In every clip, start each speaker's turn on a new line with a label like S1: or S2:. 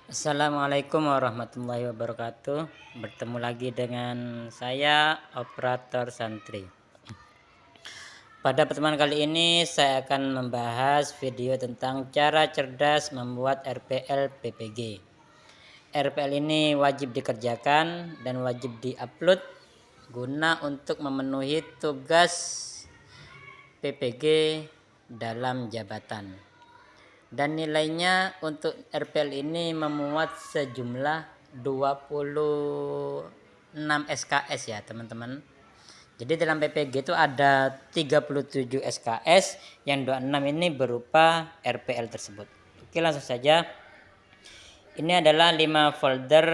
S1: Assalamualaikum warahmatullahi wabarakatuh. Bertemu lagi dengan saya, Operator Santri. Pada pertemuan kali ini saya akan membahas video tentang cara cerdas membuat RPL PPG. RPL ini wajib dikerjakan dan wajib diupload guna untuk memenuhi tugas PPG dalam jabatan. Dan nilainya untuk RPL ini memuat sejumlah 26 SKS ya teman-teman. Jadi dalam PPG itu ada 37 SKS, yang 26 ini berupa RPL tersebut. Oke, langsung saja. Ini adalah 5 folder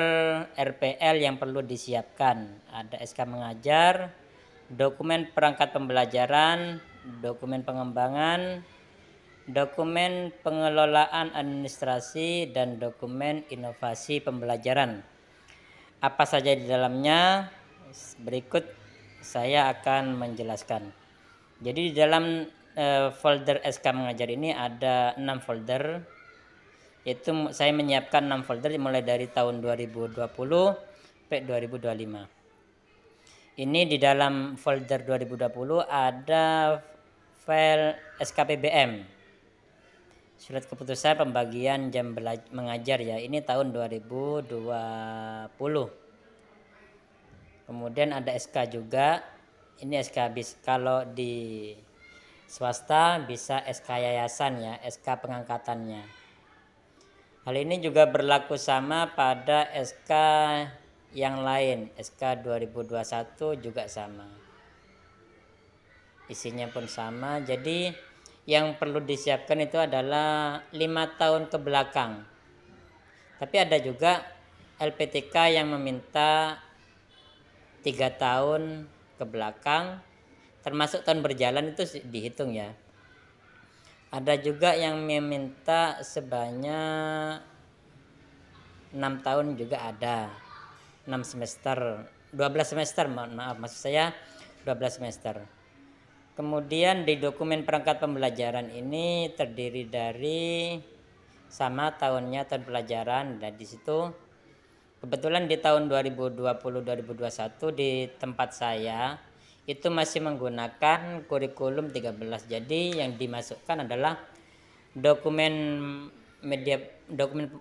S1: RPL yang perlu disiapkan. Ada SK mengajar, dokumen perangkat pembelajaran, dokumen pengembangan, dokumen pengelolaan administrasi, dan dokumen inovasi pembelajaran. Apa saja di dalamnya? Berikut saya akan menjelaskan. Jadi di dalam folder SK mengajar ini ada 6 folder. Yaitu saya menyiapkan 6 folder mulai dari tahun 2020 sampai 2025. Ini di dalam folder 2020 ada file SKPBM, surat keputusan pembagian jam mengajar ya, ini tahun 2020. Kemudian ada SK juga, ini SK kalau di swasta bisa SK yayasan ya, SK pengangkatannya. Hal ini juga berlaku sama pada SK yang lain, SK 2021 juga sama. Isinya pun sama. Jadi yang perlu disiapkan itu adalah 5 tahun ke belakang. Tapi ada juga LPTK yang meminta 3 tahun ke belakang, termasuk tahun berjalan itu dihitung ya. Ada juga yang meminta sebanyak 6 tahun juga ada. 6 semester, 12 semester, maaf maksud saya 12 semester. Kemudian di dokumen perangkat pembelajaran ini terdiri dari sama tahunnya, tahun pelajaran, dan di situ kebetulan di tahun 2020-2021 di tempat saya itu masih menggunakan kurikulum 13. Jadi yang dimasukkan adalah dokumen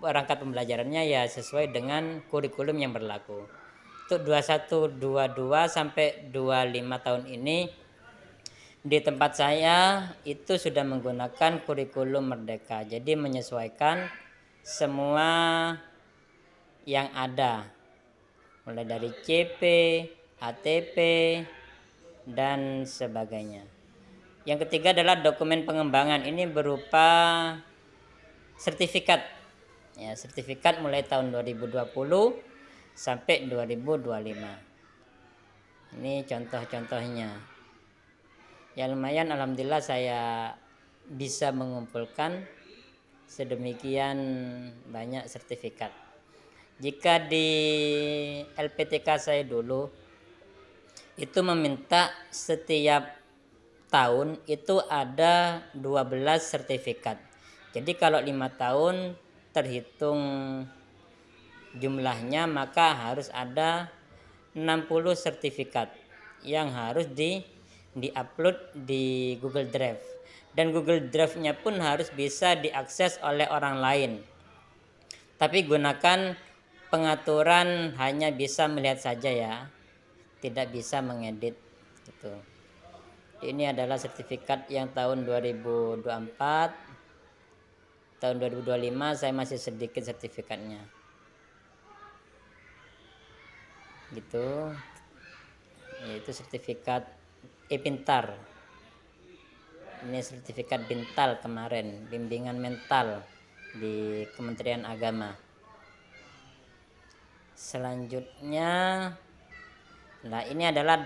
S1: perangkat pembelajarannya ya sesuai dengan kurikulum yang berlaku. Untuk 21, 22 sampai 25 tahun ini di tempat saya itu sudah menggunakan kurikulum Merdeka. Jadi menyesuaikan semua yang ada, mulai dari CP, ATP, dan sebagainya. Yang ketiga adalah dokumen pengembangan. Ini berupa sertifikat ya, sertifikat mulai tahun 2020 sampai 2025. Ini contoh-contohnya ya, lumayan alhamdulillah saya bisa mengumpulkan sedemikian banyak sertifikat. Jika di LPTK saya dulu itu meminta setiap tahun itu ada 12 sertifikat. Jadi kalau 5 tahun terhitung jumlahnya, maka harus ada 60 sertifikat yang harus di-upload di Google Drive. Dan Google Drive-nya pun harus bisa diakses oleh orang lain. Tapi gunakan pengaturan hanya bisa melihat saja ya, tidak bisa mengedit gitu. Ini adalah sertifikat yang tahun 2024, tahun 2025 saya masih sedikit sertifikatnya gitu, yaitu sertifikat e-pintar. Ini sertifikat bintal kemarin, bimbingan mental di Kementerian Agama. Selanjutnya, nah ini adalah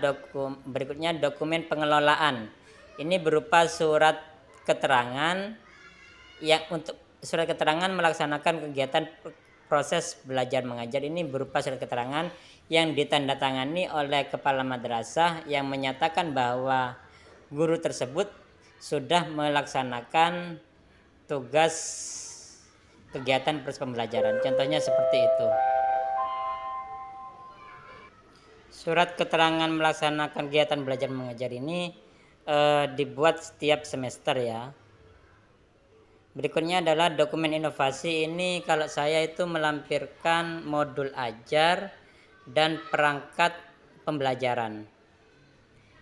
S1: berikutnya dokumen pengelolaan. Ini berupa surat keterangan yang untuk surat keterangan melaksanakan kegiatan proses belajar mengajar. Ini berupa surat keterangan yang ditandatangani oleh kepala madrasah yang menyatakan bahwa guru tersebut sudah melaksanakan tugas kegiatan proses pembelajaran. Contohnya seperti itu. Surat keterangan melaksanakan kegiatan belajar mengajar ini dibuat setiap semester ya. Berikutnya adalah dokumen inovasi. Ini kalau saya itu melampirkan modul ajar dan perangkat pembelajaran.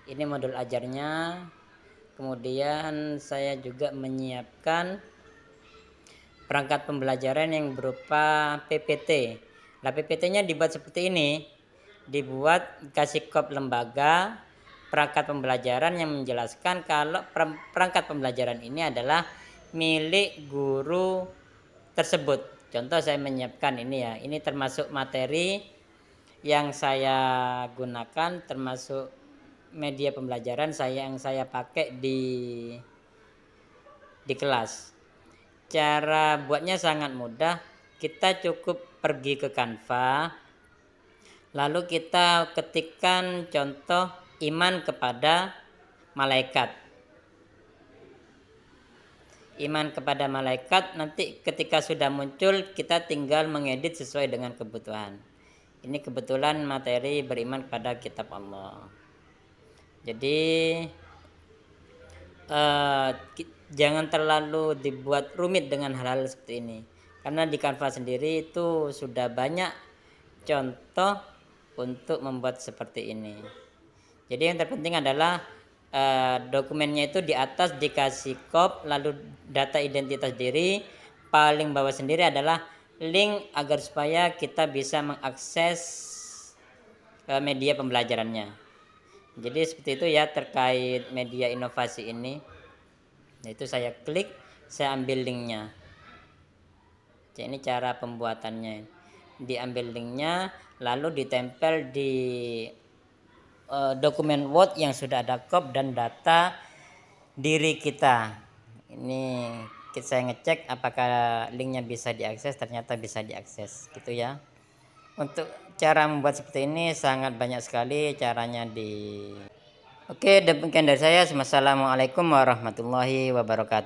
S1: Ini modul ajarnya. Kemudian saya juga menyiapkan perangkat pembelajaran yang berupa PPT. Nah, PPT-nya dibuat seperti ini. Dibuat kasih kop lembaga, perangkat pembelajaran yang menjelaskan kalau perangkat pembelajaran ini adalah milik guru tersebut. Contoh saya menyiapkan ini ya. Ini termasuk materi yang saya gunakan, termasuk media pembelajaran yang saya pakai di kelas. Cara buatnya sangat mudah. Kita cukup pergi ke Canva, lalu kita ketikkan contoh iman kepada malaikat. Iman kepada malaikat, nanti ketika sudah muncul kita tinggal mengedit sesuai dengan kebutuhan. Ini kebetulan materi beriman kepada kitab Allah. Jadi jangan terlalu dibuat rumit dengan hal-hal seperti ini, karena di Canva sendiri itu sudah banyak contoh untuk membuat seperti ini. Jadi yang terpenting adalah dokumennya itu di atas dikasih kop, lalu data identitas diri, paling bawah sendiri adalah link agar supaya kita bisa mengakses media pembelajarannya. Jadi seperti itu ya terkait media inovasi ini. Nah, itu saya klik, saya ambil linknya. Jadi ini cara pembuatannya. Diambil linknya, lalu ditempel di dokumen Word yang sudah ada kop dan data diri kita. Ini saya ngecek apakah linknya bisa diakses, ternyata bisa diakses gitu ya. Untuk cara membuat seperti ini sangat banyak sekali caranya Oke, demikian dari saya. Wassalamualaikum warahmatullahi wabarakatuh.